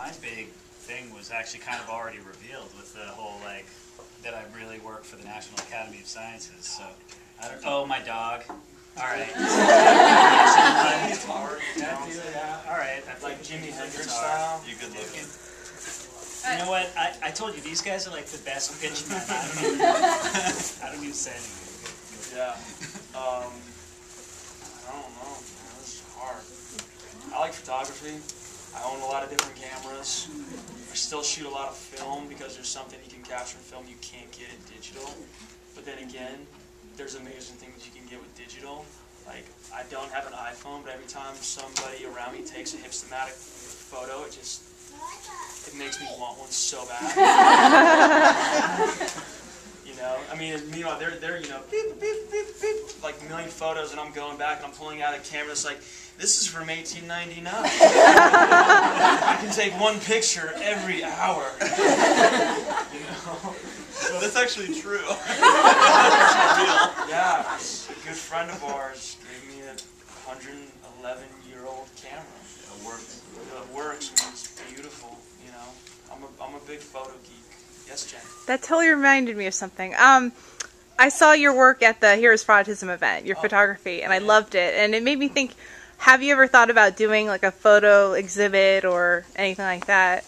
My big thing was actually kind of already revealed with the whole, like, that I really work for the National Academy of Sciences, so, I don't, oh, my dog. Alright. Alright, like Jimi Hendrix style. You good looking? You know what, I told you, these guys are like the best pitch men. I don't even say anything. Yeah. I don't know, man, this is hard. I like photography. I own a lot of different cameras. I still shoot a lot of film because there's something you can capture in film you can't get in digital. But then again, there's amazing things you can get with digital. Like, I don't have an iPhone, but every time somebody around me takes a hipstamatic photo, it makes me want one so bad. You know, I mean, meanwhile, they're you know, beep, beep, beep, beep, like a million photos, and I'm going back and I'm pulling out a camera that's like, this is from 1899. I can take one picture every hour. You know? So that's actually true. Yeah, a good friend of ours gave me a 111-year-old camera. It works. It works, and it's beautiful. You know, I'm a big photo geek. Yes, Jen. That totally reminded me of something. I saw your work at the Heroes for Autism event, your photography, and I loved it. And it made me think, have you ever thought about doing like a photo exhibit or anything like that?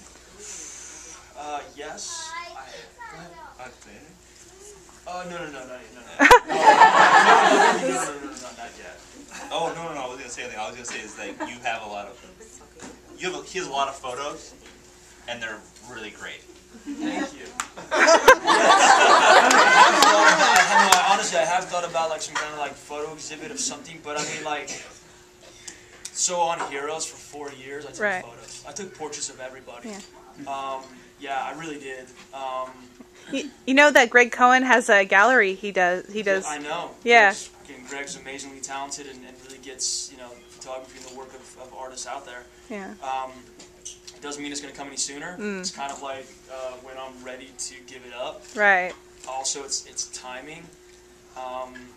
Yes. I think. No, not yet. Oh, no, I was going to say something. I was going to say is that you have a lot of, he has a lot of photos, and they're really great. Thank you. Honestly, I have thought about like some kind of like photo exhibit of something, but I mean like, so on Heroes for 4 years, I took photos. I took portraits of everybody. Yeah. Yeah, I really did. You know that Greg Cohen has a gallery. He does. I know. Yeah. Greg's amazingly talented and really gets, you know, photography and the work of artists out there. Yeah. It doesn't mean it's going to come any sooner. It's kind of like when I'm ready to give it up. Right. Also, it's timing.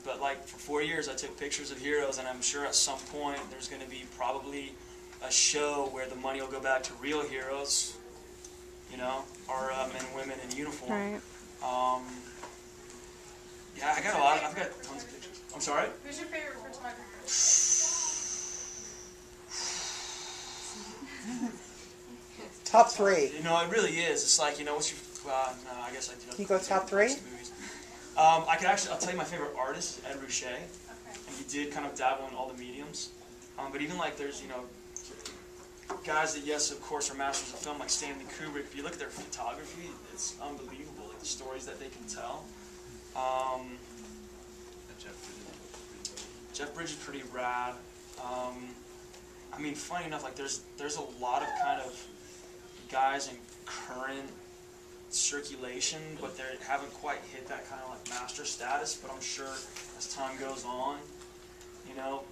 But like for 4 years, I took pictures of heroes, and I'm sure at some point there's going to be probably a show where the money will go back to real heroes. You know, our men and women in uniform. Right. Yeah, I've got tons of pictures. I'm sorry? Who's your favorite photographer? Top 3. You know, it really is. It's like, you know, what's your... no, I guess I do. Can you go top 3? I could actually... I'll tell you my favorite artist, Ed Ruscha. Okay. And he did kind of dabble in all the mediums. But even like there's, you know, guys that, yes, of course, are masters of film, like Stanley Kubrick. If you look at their photography, it's unbelievable. Like the stories that they can tell. Jeff Bridges is pretty rad. I mean, funny enough, like there's a lot of kind of guys in current circulation, but they haven't quite hit that kind of like master status. But I'm sure as time goes on, you know,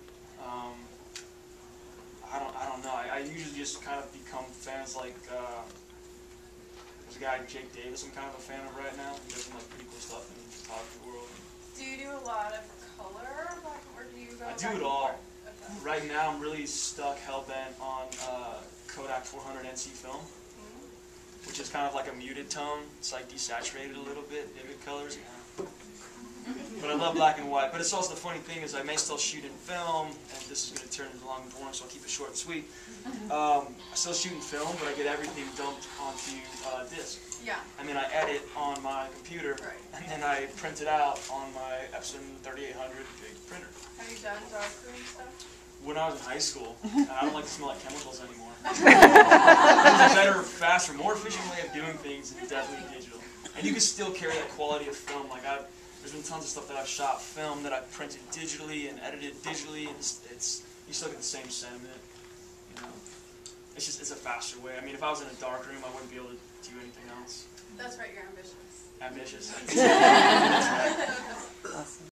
I don't know. I usually just kind of become fans like there's a guy Jake Davis I'm kind of a fan of right now. He does some like pretty cool stuff in the photography world. Do you do a lot of color, or do you go? I do it all. Okay. Right now, I'm really stuck hell-bent on Kodak 400 NC film, which is kind of like a muted tone. It's like desaturated a little bit, vivid colors. Yeah. But I love black and white. But it's also the funny thing is I may still shoot in film, and this is going to turn into long and boring, so I'll keep it short and sweet. I still shoot in film, but I get everything dumped onto disc. Yeah. I mean, I edit on my computer, and then I print it out on my Epson 3800 big printer. Have you done darkroom stuff? When I was in high school, and I don't like to smell like chemicals anymore. There's a better, faster, more efficient way of doing things, and definitely digital. And you can still carry that quality of film. Like there's been tons of stuff that I've shot film that I've printed digitally and edited digitally, and you still get the same sentiment. You know, it's a faster way. I mean, if I was in a dark room, I wouldn't be able to do anything else. That's right. You're ambitious. Ambitious. That's right.